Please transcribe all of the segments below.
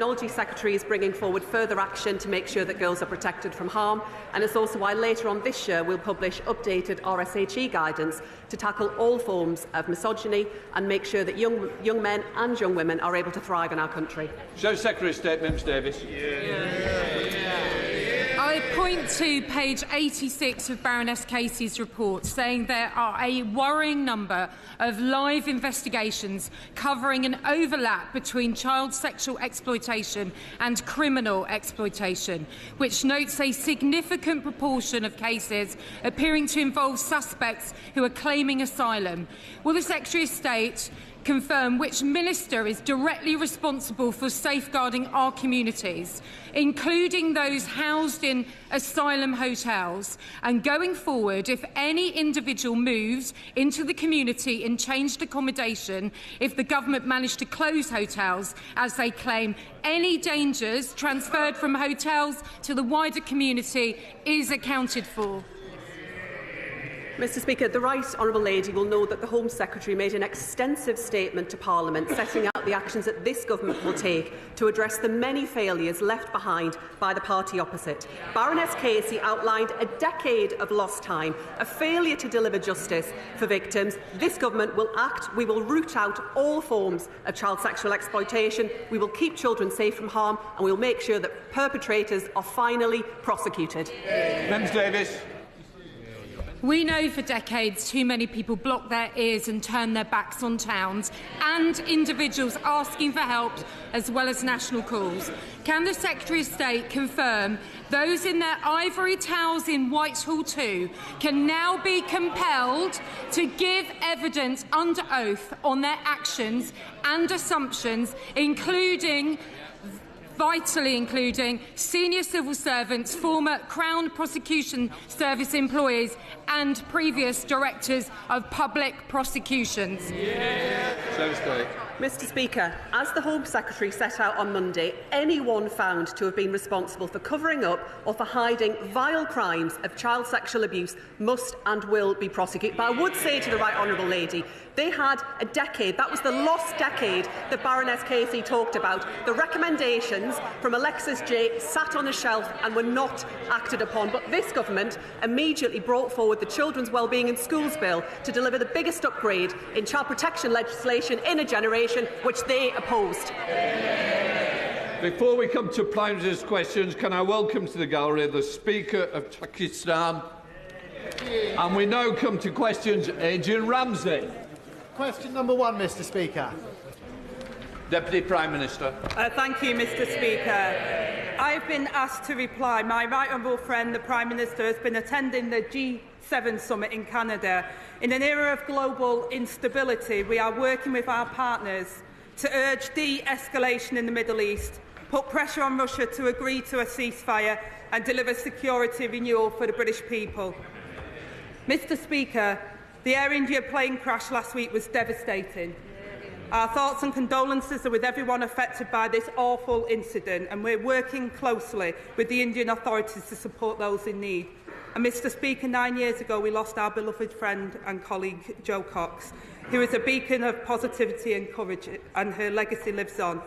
Technology Secretary is bringing forward further action to make sure that girls are protected from harm, and it's also why later on this year we'll publish updated RSHE guidance to tackle all forms of misogyny and make sure that young men and young women are able to thrive in our country. Shadow Secretary State, Mims Davis. I point to page 86 of Baroness Casey's report, saying there are a worrying number of live investigations covering an overlap between child sexual exploitation and criminal exploitation, which notes a significant proportion of cases appearing to involve suspects who are claiming asylum. Will the Secretary of State confirm which minister is directly responsible for safeguarding our communities, including those housed in asylum hotels, and going forward, if any individual moves into the community in changed accommodation, if the government managed to close hotels, as they claim, any dangers transferred from hotels to the wider community is accounted for? Mr Speaker, the Right Honourable Lady will know that the Home Secretary made an extensive statement to Parliament setting out the actions that this government will take to address the many failures left behind by the party opposite. Baroness Casey outlined a decade of lost time, a failure to deliver justice for victims. This government will act. We will root out all forms of child sexual exploitation. We will keep children safe from harm, and we will make sure that perpetrators are finally prosecuted. Mims Davis. We know for decades too many people block their ears and turn their backs on towns and individuals asking for help, as well as national calls. Can the Secretary of State confirm those in their ivory towers in Whitehall too can now be compelled to give evidence under oath on their actions and assumptions, vitally including senior civil servants, former Crown Prosecution Service employees and previous directors of public prosecutions? Mr Speaker, as the Home Secretary set out on Monday, anyone found to have been responsible for covering up or for hiding vile crimes of child sexual abuse must and will be prosecuted. But I would say to the Right Honourable Lady, they had a decade. That was the lost decade that Baroness Casey talked about. The recommendations from Alexis J sat on a shelf and were not acted upon. But this government immediately brought forward the Children's Wellbeing in Schools Bill to deliver the biggest upgrade in child protection legislation in a generation, which they opposed. Before we come to Prime Minister's questions, can I welcome to the gallery the Speaker of Pakistan? And we now come to questions. Adrian Ramsey. Question number one, Mr Speaker. Deputy Prime Minister. Thank you, Mr Speaker. I've been asked to reply. My right honourable friend, the Prime Minister, has been attending the G7 summit in Canada. In an era of global instability, we are working with our partners to urge de-escalation in the Middle East, put pressure on Russia to agree to a ceasefire and deliver security renewal for the British people. Mr Speaker, the Air India plane crash last week was devastating. Our thoughts and condolences are with everyone affected by this awful incident, and we're working closely with the Indian authorities to support those in need. And Mr Speaker, 9 years ago we lost our beloved friend and colleague Jo Cox, who is a beacon of positivity and courage, and her legacy lives on.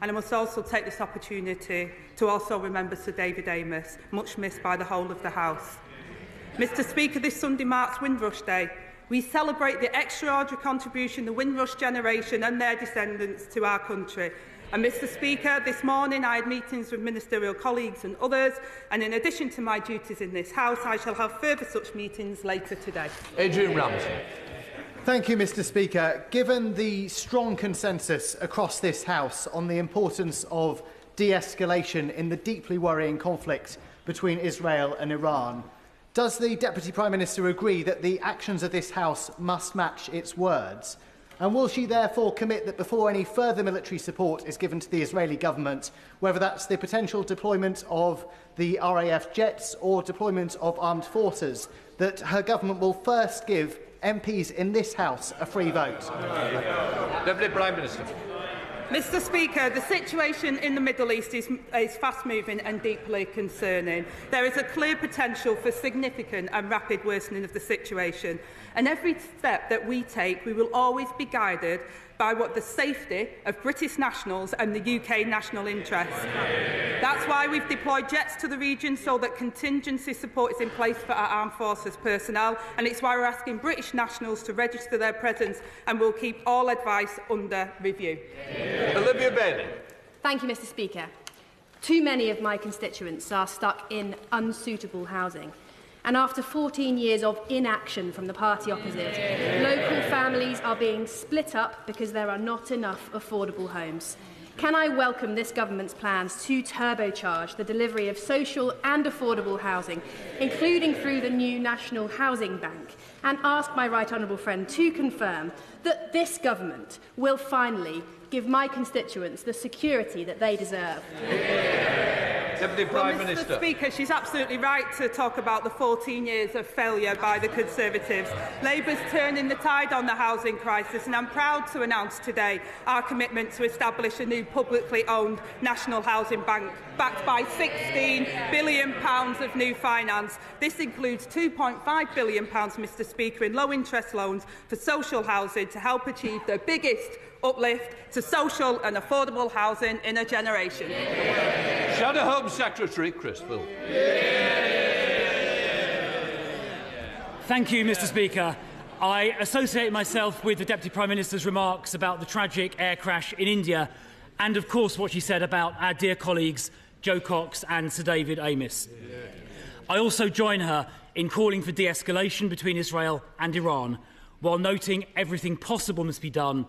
And I must also take this opportunity to also remember Sir David Amos, much missed by the whole of the House. Mr Speaker, this Sunday marks Windrush Day. We celebrate the extraordinary contribution the Windrush generation and their descendants to our country. And Mr Speaker, this morning I had meetings with ministerial colleagues and others, and in addition to my duties in this House, I shall have further such meetings later today. Adrian Ramsey. Thank you, Mr Speaker. Given the strong consensus across this House on the importance of de-escalation in the deeply worrying conflict between Israel and Iran, does the Deputy Prime Minister agree that the actions of this House must match its words? And will she therefore commit that before any further military support is given to the Israeli government, whether that's the potential deployment of the RAF jets or deployment of armed forces, that her government will first give MPs in this House a free vote? Deputy Prime Minister. Mr Speaker, the situation in the Middle East is fast-moving and deeply concerning. There is a clear potential for significant and rapid worsening of the situation, and every step that we take, we will always be guided by the safety of British nationals and the UK national interest. That's why we've deployed jets to the region so that contingency support is in place for our armed forces personnel, and it's why we're asking British nationals to register their presence, and we'll keep all advice under review. Olivia Bailey. Thank you, Mr. Speaker. Too many of my constituents are stuck in unsuitable housing. And after 14 years of inaction from the party opposite, local families are being split up because there are not enough affordable homes. Can I welcome this government's plans to turbocharge the delivery of social and affordable housing, including through the new National Housing Bank, and ask my right honourable friend to confirm that this government will finally give my constituents the security that they deserve? Deputy Prime Minister. Mr. Speaker, she's absolutely right to talk about the 14 years of failure by the Conservatives. Labour's turning the tide on the housing crisis, and I'm proud to announce today our commitment to establish a new publicly owned National Housing Bank backed by £16 billion of new finance. This includes £2.5 billion, Mr. Speaker, in low-interest loans for social housing to help achieve the biggest uplift to social and affordable housing in a generation. Shadow Home Secretary Chris Philp. Thank you, Mr. Speaker. I associate myself with the Deputy Prime Minister's remarks about the tragic air crash in India and, of course, what she said about our dear colleagues Jo Cox and Sir David Amess. I also join her in calling for de-escalation between Israel and Iran, while noting everything possible must be done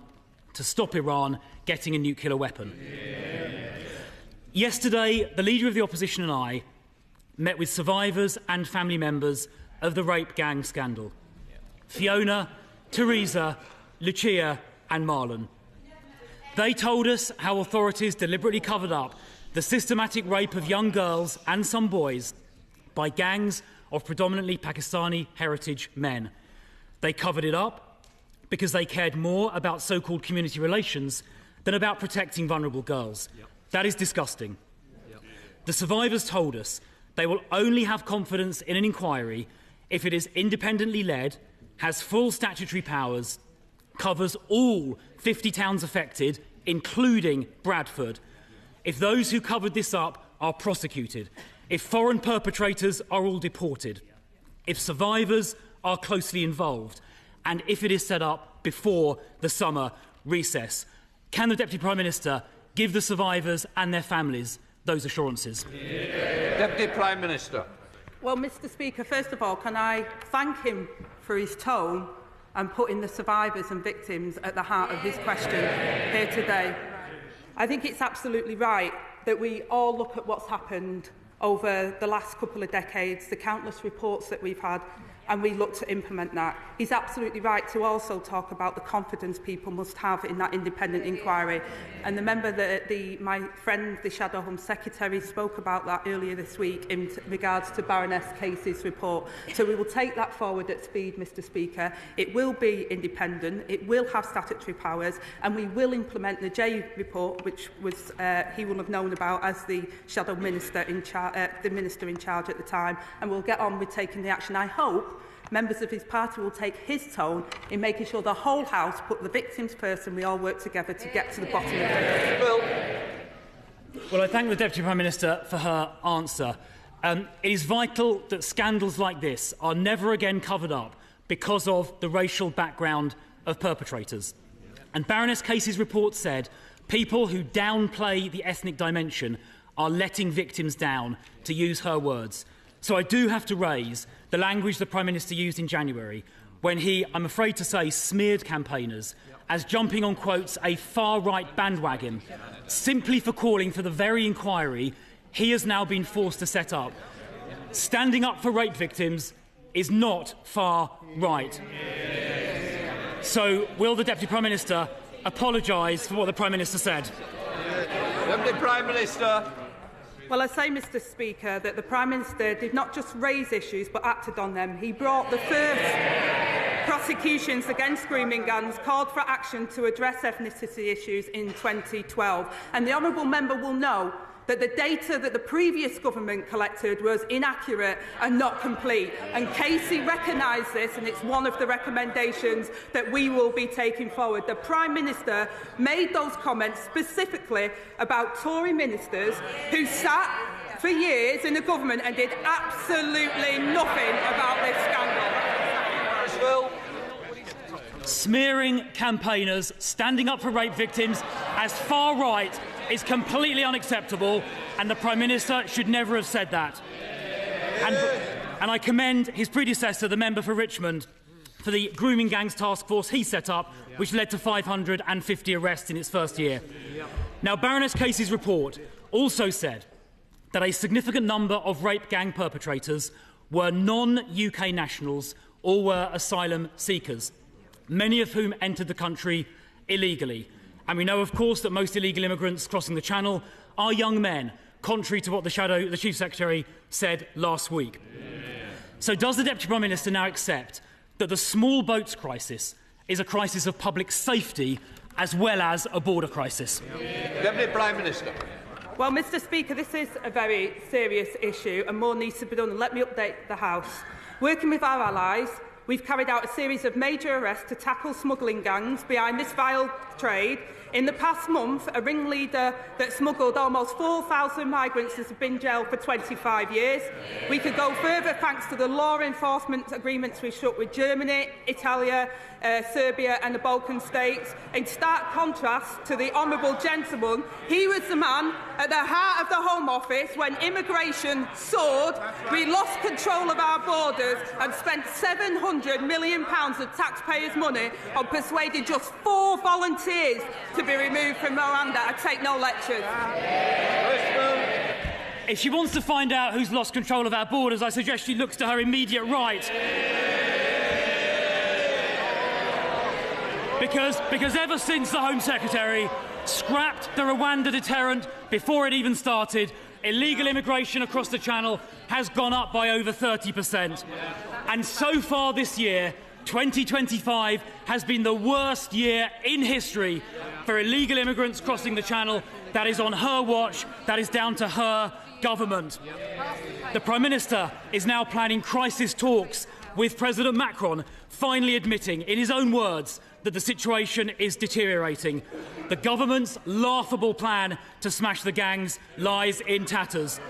to stop Iran getting a nuclear weapon. Yesterday, the Leader of the Opposition and I met with survivors and family members of the rape gang scandal. Fiona, Teresa, Lucia and Marlon. They told us how authorities deliberately covered up the systematic rape of young girls and some boys by gangs of predominantly Pakistani heritage men. They covered it up because they cared more about so-called community relations than about protecting vulnerable girls. That is disgusting. The survivors told us they will only have confidence in an inquiry if it is independently led, has full statutory powers, covers all 50 towns affected, including Bradford, if those who covered this up are prosecuted, if foreign perpetrators are all deported, if survivors are closely involved, and if it is set up before the summer recess. Can the Deputy Prime Minister give the survivors and their families those assurances? Deputy Prime Minister. Well, Mr. Speaker, first of all, can I thank him for his tone and putting the survivors and victims at the heart of his question here today. I think it's absolutely right that we all look at what's happened over the last couple of decades, the countless reports that we've had, and we look to implement that. He's absolutely right to also talk about the confidence people must have in that independent inquiry. And the member that my friend, the Shadow Home Secretary, spoke about that earlier this week in regards to Baroness Casey's report. So we will take that forward at speed, Mr. Speaker. It will be independent, it will have statutory powers, and we will implement the J report, which was he will have known about as the Shadow Minister in the Minister in charge at the time, and we'll get on with taking the action. I hope members of his party will take his tone in making sure the whole House put the victims first and we all work together to get to the bottom of it. Well, I thank the Deputy Prime Minister for her answer. It is vital that scandals like this are never again covered up because of the racial background of perpetrators. And Baroness Casey's report said people who downplay the ethnic dimension are letting victims down, to use her words. So I do have to raise the language the Prime Minister used in January when he, I'm afraid to say, smeared campaigners as jumping on, quotes, a far-right bandwagon simply for calling for the very inquiry he has now been forced to set up. Standing up for rape victims is not far-right. So will the Deputy Prime Minister apologise for what the Prime Minister said? Deputy Prime Minister. Well, I say, Mr. Speaker, that the Prime Minister did not just raise issues but acted on them. He brought the first prosecutions against grooming gangs, called for action to address ethnicity issues in 2012. And the honourable member will know that the data that the previous government collected was inaccurate and not complete. And Casey recognised this, and it's one of the recommendations that we will be taking forward. The Prime Minister made those comments specifically about Tory ministers who sat for years in the government and did absolutely nothing about this scandal. Smearing campaigners standing up for rape victims as far right is completely unacceptable, and the Prime Minister should never have said that. And I commend his predecessor, the member for Richmond, for the grooming gangs task force he set up, which led to 550 arrests in its first year. Now, Baroness Casey's report also said that a significant number of rape gang perpetrators were non-UK nationals or were asylum seekers, many of whom entered the country illegally. And we know, of course, that most illegal immigrants crossing the Channel are young men, contrary to what the Chief Secretary said last week. So does the Deputy Prime Minister now accept that the small boats crisis is a crisis of public safety as well as a border crisis? Deputy Prime Minister. Well, Mr Speaker, this is a very serious issue and more needs to be done. And let me update the House. Working with our allies, we've carried out a series of major arrests to tackle smuggling gangs behind this vile trade. In the past month, a ringleader that smuggled almost 4,000 migrants has been jailed for 25 years. We could go further thanks to the law enforcement agreements we struck with Germany, Italy, Serbia and the Balkan states. In stark contrast to the honourable gentleman, he was the man at the heart of the Home Office when immigration soared. We lost control of our borders and spent £700 million of taxpayers' money on persuading just 4 volunteers to be removed from Rwanda. I take no lectures. If she wants to find out who's lost control of our borders, I suggest she looks to her immediate right. Because ever since the Home Secretary scrapped the Rwanda deterrent before it even started, illegal immigration across the Channel has gone up by over 30%. And so far this year, 2025 has been the worst year in history for illegal immigrants crossing the Channel. That is on her watch. That is down to her government. The Prime Minister is now planning crisis talks with President Macron, finally admitting, in his own words, that the situation is deteriorating. The government's laughable plan to smash the gangs lies in tatters.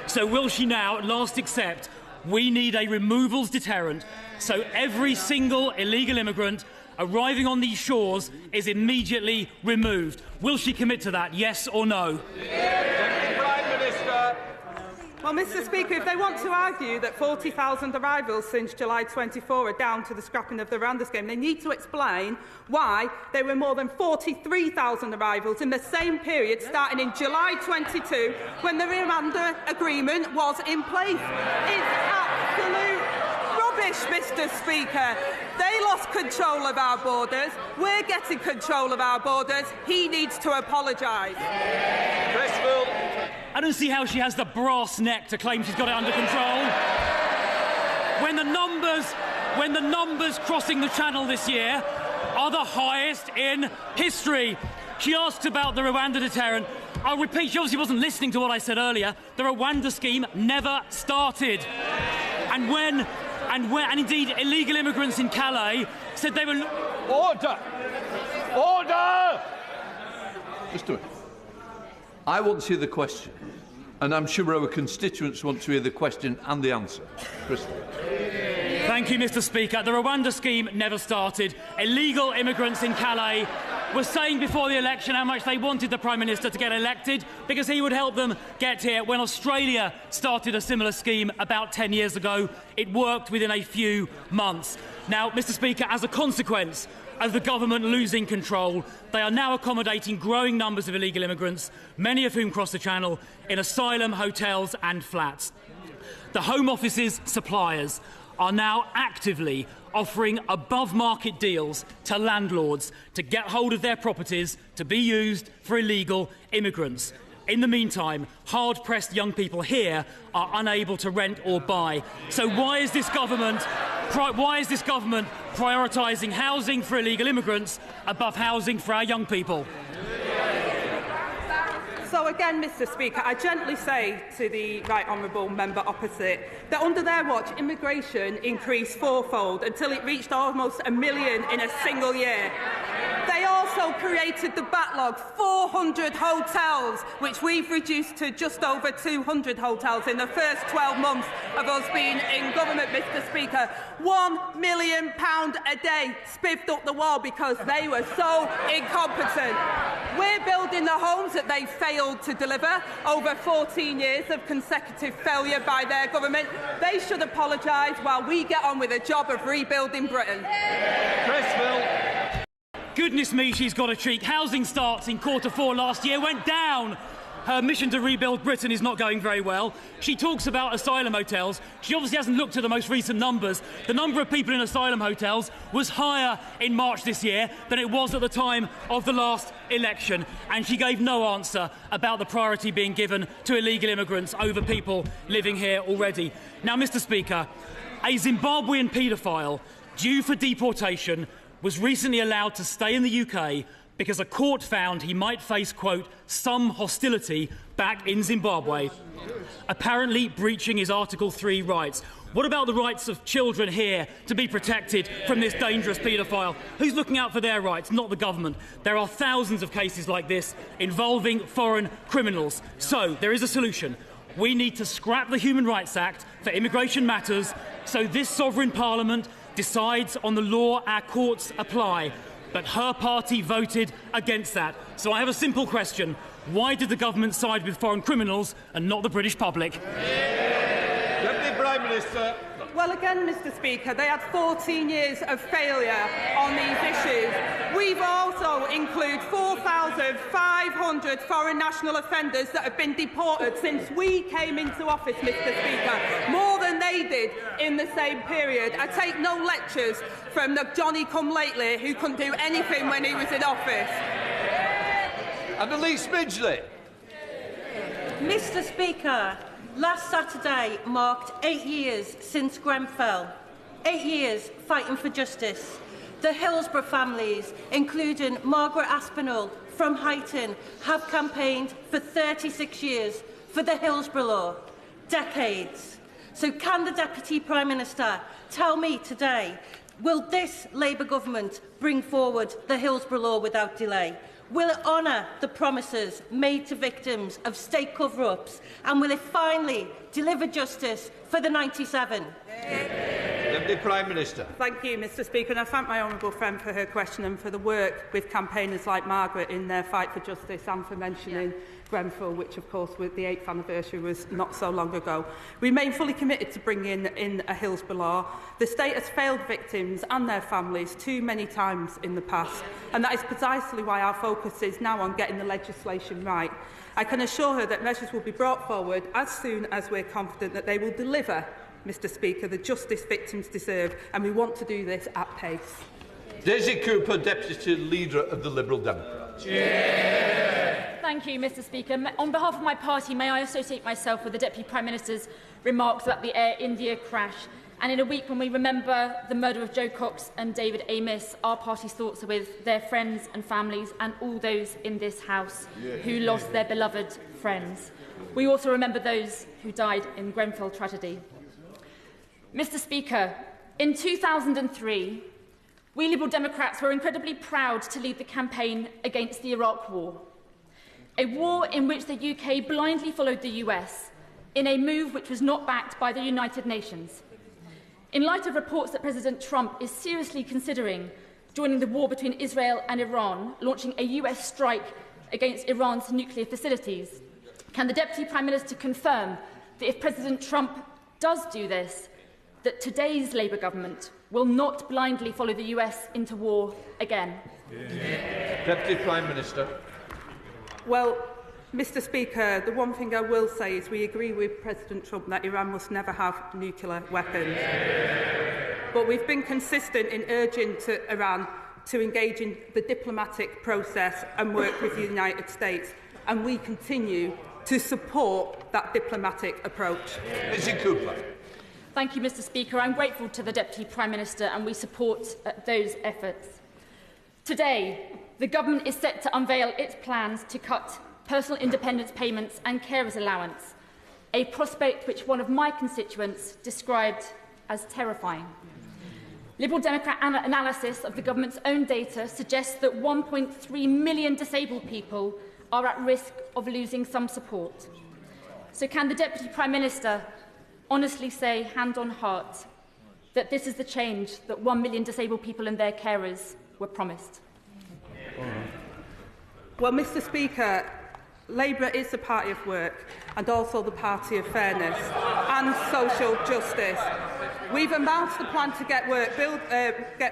So will she now at last accept we need a removals deterrent so every single illegal immigrant arriving on these shores is immediately removed? Will she commit to that, yes or no? Prime Minister. Well, Mr Speaker, if they want to argue that 40,000 arrivals since July 24 are down to the scrapping of the Rwanda scheme, they need to explain why there were more than 43,000 arrivals in the same period starting in July 22 when the Rwanda agreement was in place. It's absolute rubbish, Mr Speaker. They lost control of our borders. We're getting control of our borders. He needs to apologise. Chris Philp. I don't see how she has the brass neck to claim she's got it under control. When the numbers crossing the Channel this year are the highest in history. She asks about the Rwanda deterrent. I'll repeat, she obviously wasn't listening to what I said earlier. The Rwanda scheme never started. And indeed illegal immigrants in Calais said they were... Order! Order! Just do it. I want to hear the question, and I'm sure our constituents want to hear the question and the answer. Chris. Thank you, Mr Speaker. The Rwanda scheme never started. Illegal immigrants in Calais were saying before the election how much they wanted the Prime Minister to get elected because he would help them get here. When Australia started a similar scheme about 10 years ago, it worked within a few months. Now, Mr Speaker, as a consequence of the government losing control, they are now accommodating growing numbers of illegal immigrants, many of whom cross the Channel, in asylum, hotels and flats. The Home Office's suppliers are now actively offering above-market deals to landlords to get hold of their properties to be used for illegal immigrants. In the meantime, hard-pressed young people here are unable to rent or buy. So why is this government prioritising housing for illegal immigrants above housing for our young people? So again, Mr Speaker, I gently say to the right honourable member opposite that under their watch, immigration increased fourfold until it reached almost 1 million in a single year. They also created the backlog, 400 hotels, which we've reduced to just over 200 hotels in the first 12 months of us being in government, Mr Speaker. £1 million a day spiffed up the wall because they were so incompetent. We're building the homes that they failed to deliver over 14 years of consecutive failure by their government. They should apologise while we get on with the job of rebuilding Britain. Chris Philp. Goodness me, she's got a cheek. Housing starts in Q4 last year went down. Her mission to rebuild Britain is not going very well. She talks about asylum hotels. She obviously hasn't looked at the most recent numbers. The number of people in asylum hotels was higher in March this year than it was at the time of the last election. And she gave no answer about the priority being given to illegal immigrants over people living here already. Now, Mr Speaker, a Zimbabwean paedophile due for deportation was recently allowed to stay in the UK because a court found he might face, quote, some hostility back in Zimbabwe, apparently breaching his Article 3 rights. What about the rights of children here to be protected from this dangerous paedophile? Who's looking out for their rights? Not the government. There are thousands of cases like this involving foreign criminals. So there is a solution. We need to scrap the Human Rights Act for immigration matters so this sovereign parliament decides on the law our courts apply. But her party voted against that. So I have a simple question. Why did the government side with foreign criminals and not the British public? Deputy Prime Minister. Well, again, Mr Speaker, they had 14 years of failure on these issues. We've also included 4,500 foreign national offenders that have been deported since we came into office, Mr Speaker, more than they did in the same period. I take no lectures from the Johnny-come-lately who couldn't do anything when he was in office. And Elise Midgley. Mr Speaker, last Saturday marked 8 years since Grenfell. 8 years fighting for justice. The Hillsborough families, including Margaret Aspinall from Huyton, have campaigned for 36 years for the Hillsborough law. Decades. So can the Deputy Prime Minister tell me today, will this Labour government bring forward the Hillsborough law without delay? Will it honour the promises made to victims of state cover-ups? And will it finally deliver justice for the 97? Deputy Prime Minister. Thank you, Mr Speaker, and I thank my honourable friend for her question and for the work with campaigners like Margaret in their fight for justice and for mentioning Grenfell, which of course with the 8th anniversary was not so long ago. We remain fully committed to bringing in a Hillsborough law. The state has failed victims and their families too many times in the past, and that is precisely why our focus is now on getting the legislation right. I can assure her that measures will be brought forward as soon as we're confident that they will deliver, Mr Speaker, the justice victims deserve, and we want to do this at pace. Daisy Cooper, Deputy Leader of the Liberal Democrats. Thank you, Mr Speaker. On behalf of my party, may I associate myself with the Deputy Prime Minister's remarks about the Air India crash. And in a week when we remember the murder of Joe Cox and David Amos, our party's thoughts are with their friends and families and all those in this House who lost their beloved friends. We also remember those who died in Grenfell tragedy. Mr Speaker, in 2003, we Liberal Democrats were incredibly proud to lead the campaign against the Iraq War, a war in which the UK blindly followed the US in a move which was not backed by the United Nations. In light of reports that President Trump is seriously considering joining the war between Israel and Iran, launching a US strike against Iran's nuclear facilities, can the Deputy Prime Minister confirm that if President Trump does do this, that today's Labour government will not blindly follow the US into war again? Deputy Prime Minister. Well, Mr Speaker, the one thing I will say is we agree with President Trump that Iran must never have nuclear weapons. But we've been consistent in urging Iran to engage in the diplomatic process and work with the United States, and we continue to support that diplomatic approach. Daisy Cooper. Thank you, Mr Speaker. I'm grateful to the Deputy Prime Minister and we support those efforts. Today, the government is set to unveil its plans to cut personal independence payments and carers allowance, a prospect which one of my constituents described as terrifying. Liberal Democrat analysis of the government's own data suggests that 1.3 million disabled people are at risk of losing some support. So can the Deputy Prime Minister honestly say, hand on heart, that this is the change that 1 million disabled people and their carers were promised? Well, Mr Speaker, Labour is the party of work and also the party of fairness and social justice. We've announced the plan to get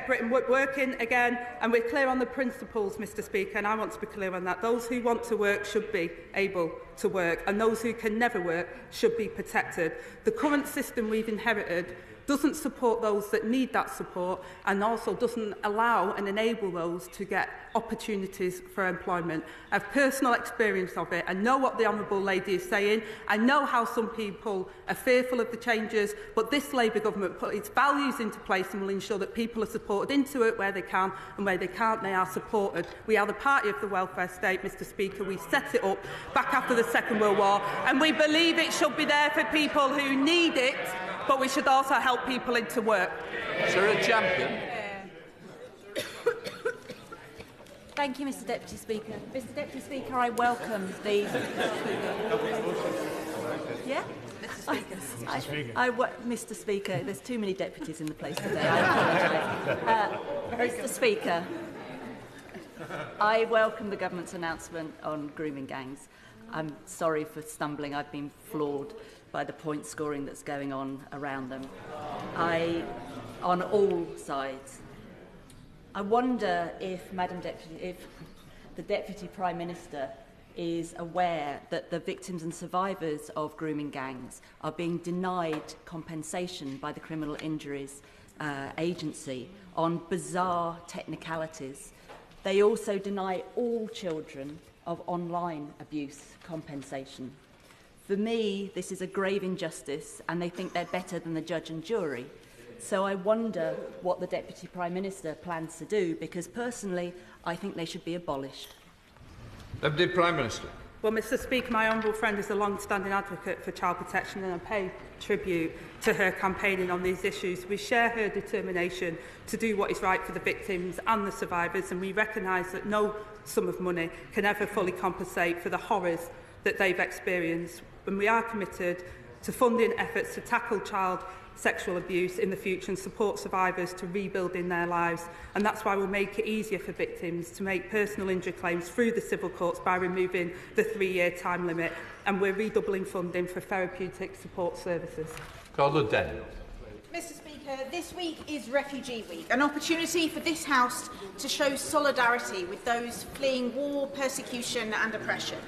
Britain working again, and we're clear on the principles, Mr Speaker, and I want to be clear on that. Those who want to work should be able to work, and those who can never work should be protected. The current system we've inherited doesn't support those that need that support, and also doesn't allow and enable those to get opportunities for employment. I have personal experience of it. I know what the Honourable Lady is saying. I know how some people are fearful of the changes, but this Labour government put its values into place and will ensure that people are supported into it where they can, and where they can't, they are supported. We are the party of the welfare state, Mr Speaker. We set it up back after the Second World War, and we believe it should be there for people who need it, but we should also help people into work. Sarah Champion. Thank you, Mr Deputy Speaker. Mr Deputy Speaker, I welcome the... Yeah? Mr Speaker, there's too many deputies in the place today. I apologise. Mr Speaker, I welcome the government's announcement on grooming gangs. I'm sorry for stumbling. I've been floored by the point scoring that's going on around them. On all sides. I wonder if, if the Deputy Prime Minister is aware that the victims and survivors of grooming gangs are being denied compensation by the Criminal Injuries Agency on bizarre technicalities. They also deny all children of online abuse compensation. For me, this is a grave injustice, and they think they're better than the judge and jury. So I wonder what the Deputy Prime Minister plans to do, because personally, I think they should be abolished. Deputy Prime Minister. Well, Mr Speaker, my honourable friend is a long-standing advocate for child protection, and I pay tribute to her campaigning on these issues. We share her determination to do what is right for the victims and the survivors, and we recognise that no sum of money can ever fully compensate for the horrors that they've experienced. And we are committed to funding efforts to tackle child sexual abuse in the future and support survivors to rebuilding their lives. And that's why we'll make it easier for victims to make personal injury claims through the civil courts by removing the 3-year time limit. And we're redoubling funding for therapeutic support services. Carla Daniel. Mr Speaker, this week is Refugee Week, an opportunity for this House to show solidarity with those fleeing war, persecution and oppression.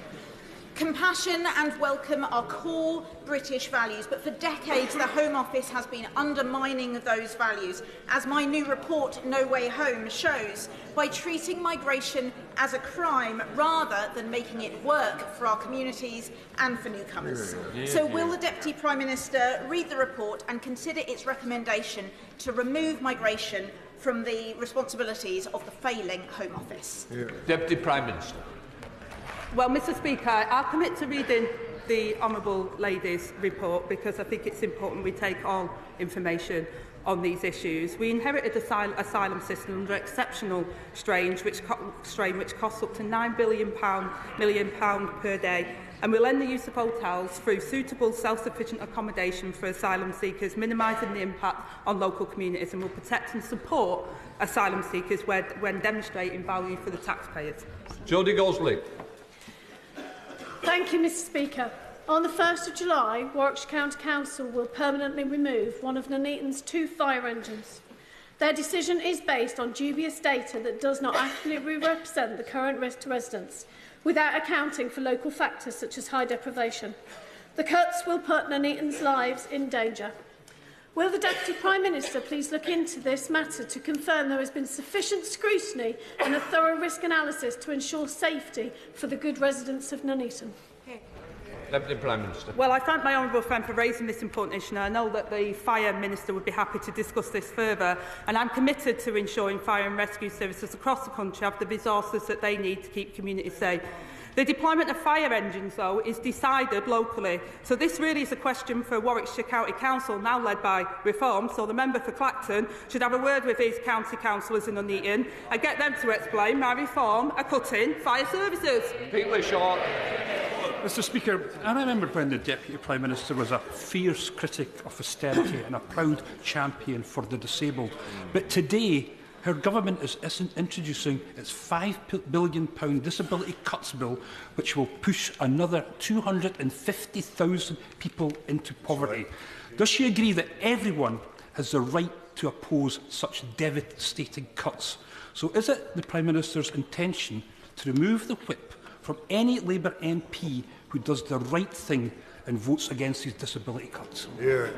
Compassion and welcome are core British values, but for decades the Home Office has been undermining those values, as my new report, No Way Home, shows, by treating migration as a crime rather than making it work for our communities and for newcomers. So will the Deputy Prime Minister read the report and consider its recommendation to remove migration from the responsibilities of the failing Home Office? Deputy Prime Minister. Well, Mr Speaker, I'll commit to reading the Honourable Lady's report, because I think it's important we take all information on these issues. We inherited an asylum system under exceptional strain, which costs up to £9 million per day, and will end the use of hotels through suitable self-sufficient accommodation for asylum seekers, minimising the impact on local communities, and will protect and support asylum seekers when demonstrating value for the taxpayers. Jodie Gosley. Thank you, Mr Speaker. On the 1st of July, Warwickshire County Council will permanently remove one of Nuneaton's 2 fire engines. Their decision is based on dubious data that does not accurately represent the current risk to residents, without accounting for local factors such as high deprivation. The cuts will put Nuneaton's lives in danger. Will the Deputy Prime Minister please look into this matter to confirm there has been sufficient scrutiny and a thorough risk analysis to ensure safety for the good residents of Nuneaton? Deputy Prime Minister. Well, I thank my honourable friend for raising this important issue. I know that the Fire Minister would be happy to discuss this further, and I'm committed to ensuring fire and rescue services across the country have the resources that they need to keep communities safe. The deployment of fire engines, though, is decided locally. So this really is a question for Warwickshire County Council, now led by Reform. So the member for Clacton should have a word with his county councillors in Nuneaton and get them to explain why Reform are cutting fire services. People short. Mr Speaker, I remember when the Deputy Prime Minister was a fierce critic of austerity and a proud champion for the disabled. But today, her government is introducing its £5 billion disability cuts bill, which will push another 250,000 people into poverty. Does she agree that everyone has the right to oppose such devastating cuts? So is it the Prime Minister's intention to remove the whip from any Labour MP who does the right thing and votes against these disability cuts? Yeah.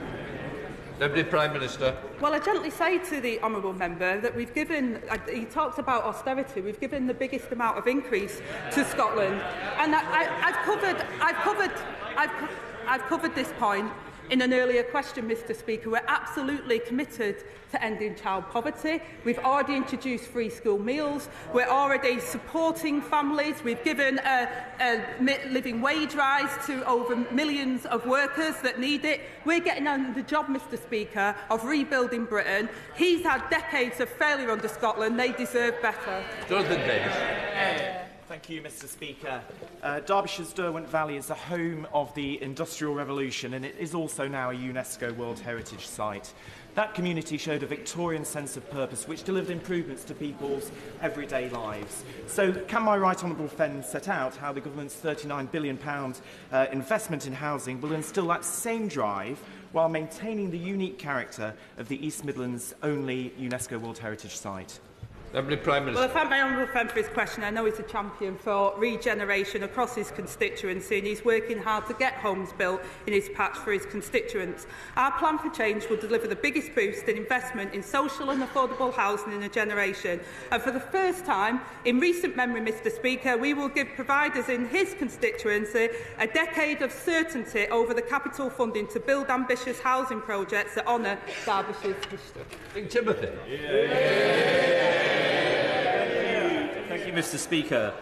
Deputy Prime Minister. Well, I gently say to the honourable member that we've given, he talks about austerity, we've given the biggest amount of increase to Scotland. And I've covered this point in an earlier question, Mr Speaker. We're absolutely committed to ending child poverty. We've already introduced free school meals. We're already supporting families. We've given a living wage rise to over millions of workers that need it. We're getting on the job, Mr Speaker, of rebuilding Britain. He's had decades of failure under Scotland. They deserve better. Jonathan Davis. Thank you, Mr Speaker. Derbyshire's Derwent Valley is the home of the Industrial Revolution, and it is also now a UNESCO World Heritage Site. That community showed a Victorian sense of purpose, which delivered improvements to people's everyday lives. So can my right honourable friend set out how the government's £39 billion investment in housing will instil that same drive while maintaining the unique character of the East Midlands' only UNESCO World Heritage Site? Deputy Prime Minister. Well, I thank my honourable friend for his question. I know he's a champion for regeneration across his constituency, and he's working hard to get homes built in his patch for his constituents. Our plan for change will deliver the biggest boost in investment in social and affordable housing in a generation. And for the first time in recent memory, Mr Speaker, we will give providers in his constituency a decade of certainty over the capital funding to build ambitious housing projects that honour Derbyshire's history. Timothy. Thank you, Mr Speaker.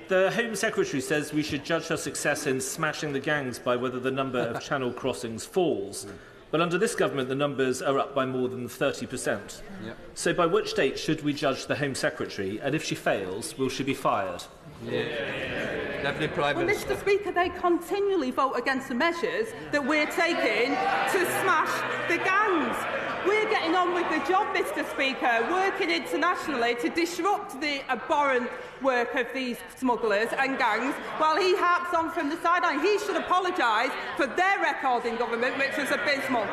The Home Secretary says we should judge her success in smashing the gangs by whether the number of channel crossings falls. But under this government, the numbers are up by more than 30%. Yep. So by which date should we judge the Home Secretary? And if she fails, will she be fired? Deputy Prime Minister. Well, Mr Speaker, they continually vote against the measures that we're taking to smash the gangs. We're getting on with the job, Mr Speaker, working internationally to disrupt the abhorrent work of these smugglers and gangs, while he harps on from the sideline. He should apologise for their record in government, which was abysmal.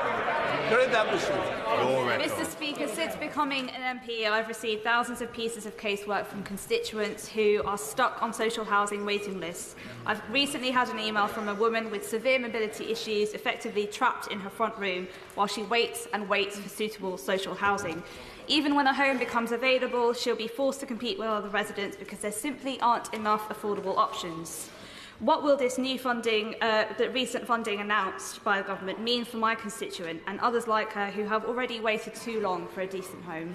Mr Speaker, since becoming an MP, I've received thousands of pieces of casework from constituents who are stuck on social housing waiting lists. I've recently had an email from a woman with severe mobility issues, effectively trapped in her front room while she waits and waits for suitable social housing. Even when a home becomes available, she'll be forced to compete with other residents because there simply aren't enough affordable options. What will this new funding, the recent funding announced by the government, mean for my constituent and others like her who have already waited too long for a decent home?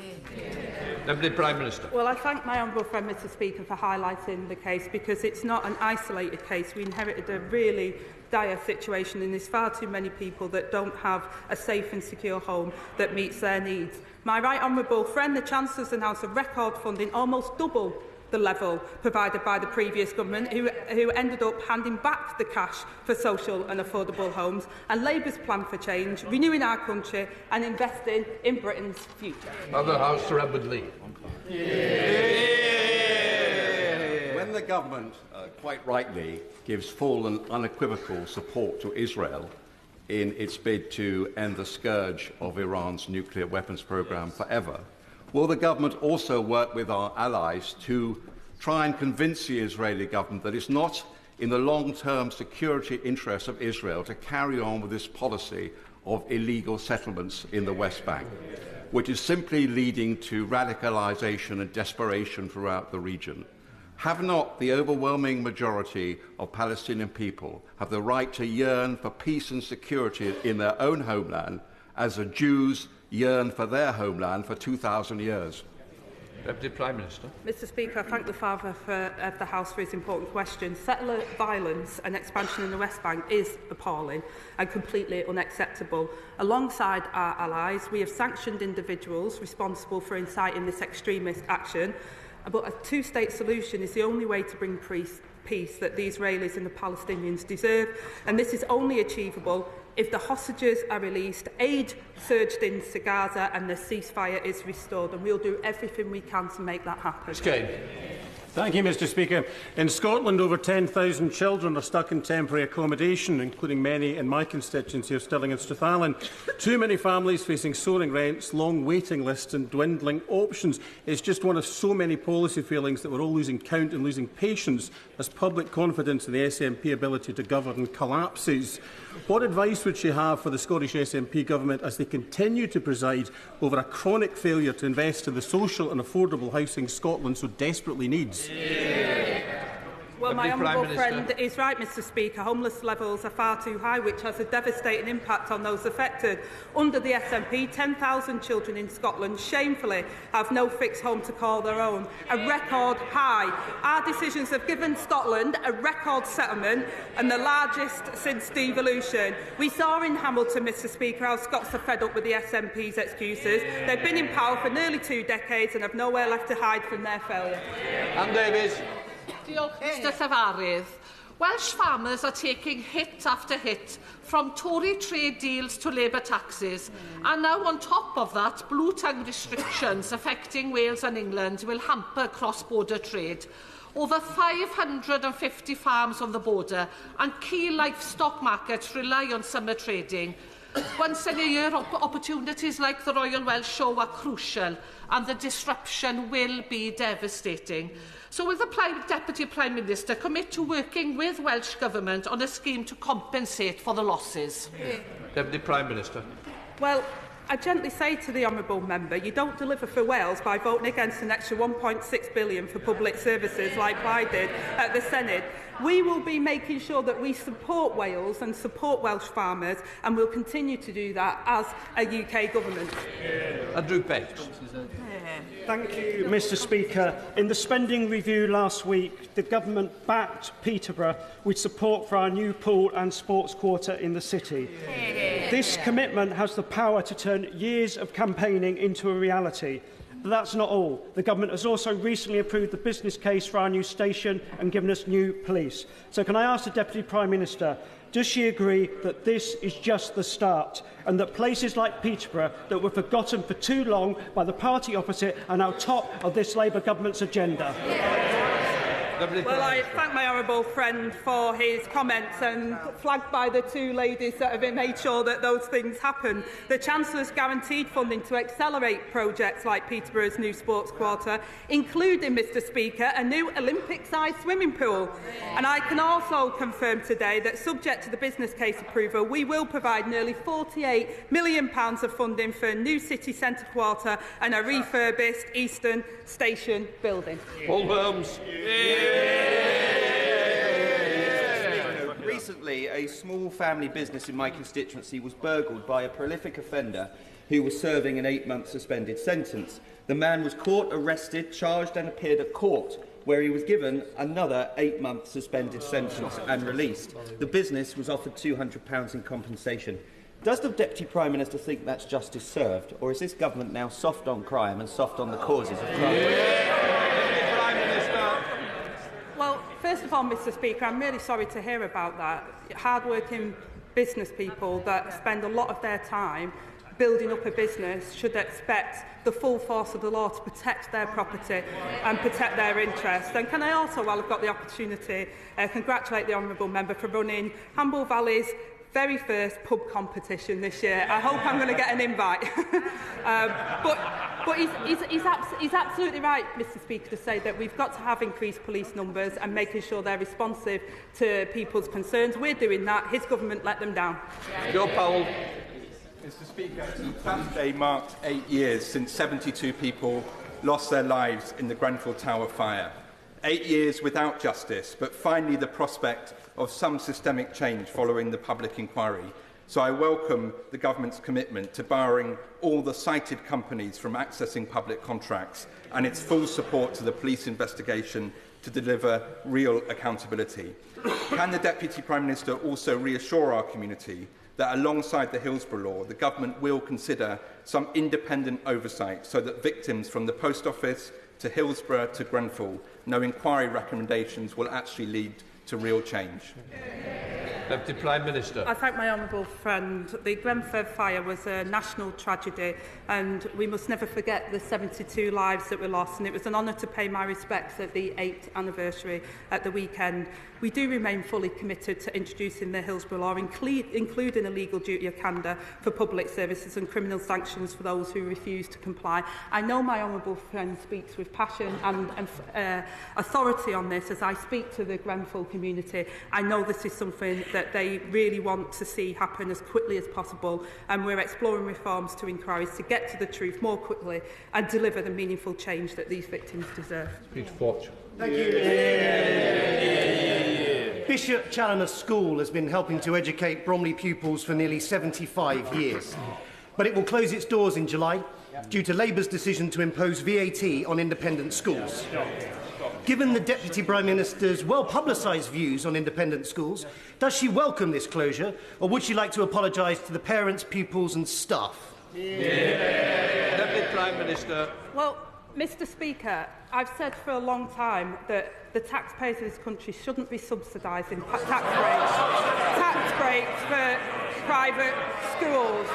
Deputy Prime Minister. Well, I thank my honourable friend, Mr Speaker, for highlighting the case, because it's not an isolated case. We inherited a really dire situation, and there's far too many people that don't have a safe and secure home that meets their needs. My right honourable friend, the Chancellor's announced a record funding, almost double the level provided by the previous government, who ended up handing back the cash for social and affordable homes, and Labour's plan for change, renewing our country and investing in Britain's future. Other House to Edward Lee. When the government, quite rightly, gives full and unequivocal support to Israel in its bid to end the scourge of Iran's nuclear weapons programme forever, will the government also work with our allies to try and convince the Israeli government that it's not in the long-term security interests of Israel to carry on with this policy of illegal settlements in the West Bank, which is simply leading to radicalisation and desperation throughout the region? Have not the overwhelming majority of Palestinian people have the right to yearn for peace and security in their own homeland, as the Jews yearn for their homeland for 2,000 years? Deputy Prime Minister. Mr Speaker, I thank the Father of the House for his important question. Settler violence and expansion in the West Bank is appalling and completely unacceptable. Alongside our allies, we have sanctioned individuals responsible for inciting this extremist action, but a two-state solution is the only way to bring peace that the Israelis and the Palestinians deserve, and this is only achievable if the hostages are released, aid surged into Gaza and the ceasefire is restored, and we'll do everything we can to make that happen. Thank you, Mr Speaker. In Scotland, over 10,000 children are stuck in temporary accommodation, including many in my constituency of Stirling and Strathallan. Too many families facing soaring rents, long waiting lists and dwindling options. It's just one of so many policy failings that we're all losing count and losing patience as public confidence in the SNP ability to govern collapses. What advice would she have for the Scottish SNP government as they continue to preside over a chronic failure to invest in the social and affordable housing Scotland so desperately needs? Well, my honourable friend is right, Mr Speaker. Homeless levels are far too high, which has a devastating impact on those affected. Under the SNP, 10,000 children in Scotland shamefully have no fixed home to call their own, a record high. Our decisions have given Scotland a record settlement and the largest since devolution. We saw in Hamilton, Mr Speaker, how Scots are fed up with the SNP's excuses. They've been in power for nearly 2 decades and have nowhere left to hide from their failure. Anne Davies. Diolch, Mr Llefarydd. Welsh farmers are taking hit after hit, from Tory trade deals to Labour taxes. And now, on top of that, blue tongue restrictions affecting Wales and England will hamper cross-border trade. Over 550 farms on the border and key livestock markets rely on summer trading. Once in a year, opportunities like the Royal Welsh Show are crucial, and the disruption will be devastating. So will the Deputy Prime Minister commit to working with Welsh Government on a scheme to compensate for the losses? Deputy Prime Minister. Well, I gently say to the honourable member, you don't deliver for Wales by voting against an extra £1.6 billion for public services like I did at the Senate. We will be making sure that we support Wales and support Welsh farmers, and we'll continue to do that as a UK government. Andrew Bates. Thank you, Mr Speaker. In the spending review last week, the government backed Peterborough with support for our new pool and sports quarter in the city. This commitment has the power to turn years of campaigning into a reality. But that's not all. The government has also recently approved the business case for our new station and given us new police. So can I ask the Deputy Prime Minister, does she agree that this is just the start and that places like Peterborough that were forgotten for too long by the party opposite are now top of this Labour government's agenda? Well, I thank my honourable friend for his comments and flagged by the two ladies that have made sure that those things happen. The Chancellor's guaranteed funding to accelerate projects like Peterborough's new sports quarter, including, Mr Speaker, a new Olympic-sized swimming pool. And I can also confirm today that, subject to the business case approval, we will provide nearly £48 million of funding for a new city centre quarter and a refurbished Eastern Station building. Paul Holmes. Recently, a small family business in my constituency was burgled by a prolific offender who was serving an 8-month suspended sentence. The man was caught, arrested, charged and appeared at court, where he was given another 8-month suspended sentence and released. The business was offered £200 in compensation. Does the Deputy Prime Minister think that's justice served, or is this government now soft on crime and soft on the causes of crime? Well, first of all, Mr Speaker, I'm really sorry to hear about that. Hard-working business people that spend a lot of their time building up a business should expect the full force of the law to protect their property and protect their interests. And can I also, while I've got the opportunity, congratulate the honourable member for running Hamble Valley's very first pub competition this year. I hope I'm going to get an invite. But he's absolutely right, Mr Speaker, to say that we've got to have increased police numbers and making sure they're responsive to people's concerns. We're doing that. His government let them down. Joe Powell. Mr Speaker, Saturday marked 8 years since 72 people lost their lives in the Grenfell Tower fire. 8 years without justice, but finally the prospect of some systemic change following the public inquiry. So I welcome the government's commitment to barring all the cited companies from accessing public contracts and its full support to the police investigation to deliver real accountability. Can the Deputy Prime Minister also reassure our community that alongside the Hillsborough law, the government will consider some independent oversight so that victims from the Post Office to Hillsborough to Grenfell know inquiry recommendations will actually lead to real change? Deputy Prime Minister. I thank my honourable friend. The Grenfell fire was a national tragedy, and we must never forget the 72 lives that were lost, and it was an honour to pay my respects at the 8th anniversary at the weekend. We do remain fully committed to introducing the Hillsborough law, including a legal duty of candour for public services and criminal sanctions for those who refuse to comply. I know my honourable friend speaks with passion and authority on this. As I speak to the Grenfell community, I know this is something that they really want to see happen as quickly as possible, and we're exploring reforms to inquiries to get to the truth more quickly and deliver the meaningful change that these victims deserve. Peter Forge. Thank you. Bishop Challoner School has been helping to educate Bromley pupils for nearly 75 years. But it will close its doors in July due to Labour's decision to impose VAT on independent schools. Given the Deputy Prime Minister's well-publicised views on independent schools, does she welcome this closure, or would she like to apologise to the parents, pupils and staff? Deputy Prime Minister. Well, Mr Speaker, I've said for a long time that the taxpayers of this country shouldn't be subsidising tax breaks for private schools.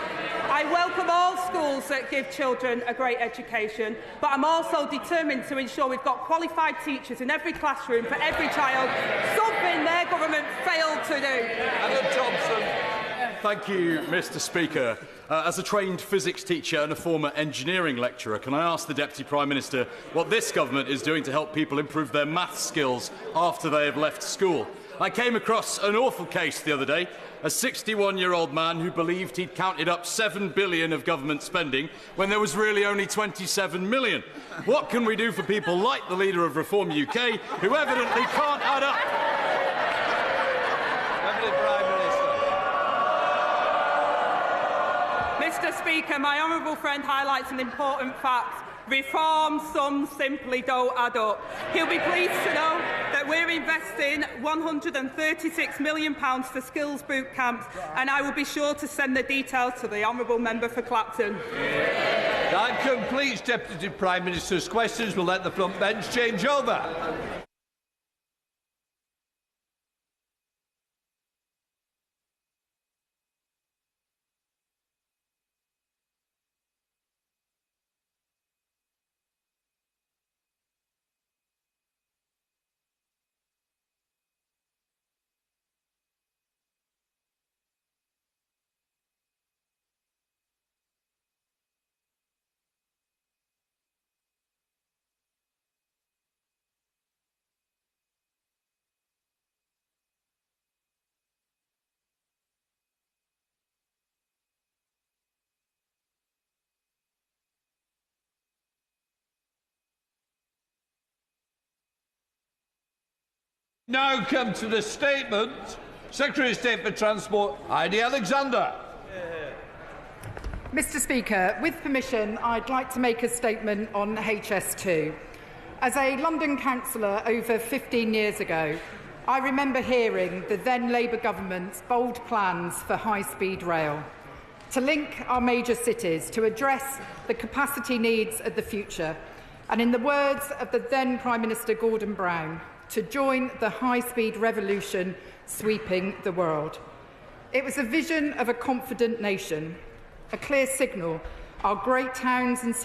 I welcome all schools that give children a great education, but I'm also determined to ensure we've got qualified teachers in every classroom for every child, something their government failed to do. Alan Thompson. Thank you, Mr Speaker. As a trained physics teacher and a former engineering lecturer, can I ask the Deputy Prime Minister what this government is doing to help people improve their maths skills after they have left school? I came across an awful case the other day. A 61-year-old man who believed he'd counted up $7 billion of government spending when there was really only $27 million. What can we do for people like the leader of Reform UK, who evidently can't add up? Mr Speaker, my honourable friend highlights an important fact. Reform sums simply don't add up. He'll be pleased to know that we're investing £136 million for skills boot camps, and I will be sure to send the details to the honourable member for Clapton. That completes Deputy Prime Minister's questions. We'll let the front bench change over. Now come to the statement. Secretary of State for Transport, Heidi Alexander. Mr Speaker, with permission, I'd like to make a statement on HS2. As a London councillor over 15 years ago, I remember hearing the then Labour government's bold plans for high-speed rail to link our major cities to address the capacity needs of the future, and in the words of the then Prime Minister Gordon Brown, to join the high-speed revolution sweeping the world. It was a vision of a confident nation, a clear signal our great towns and cities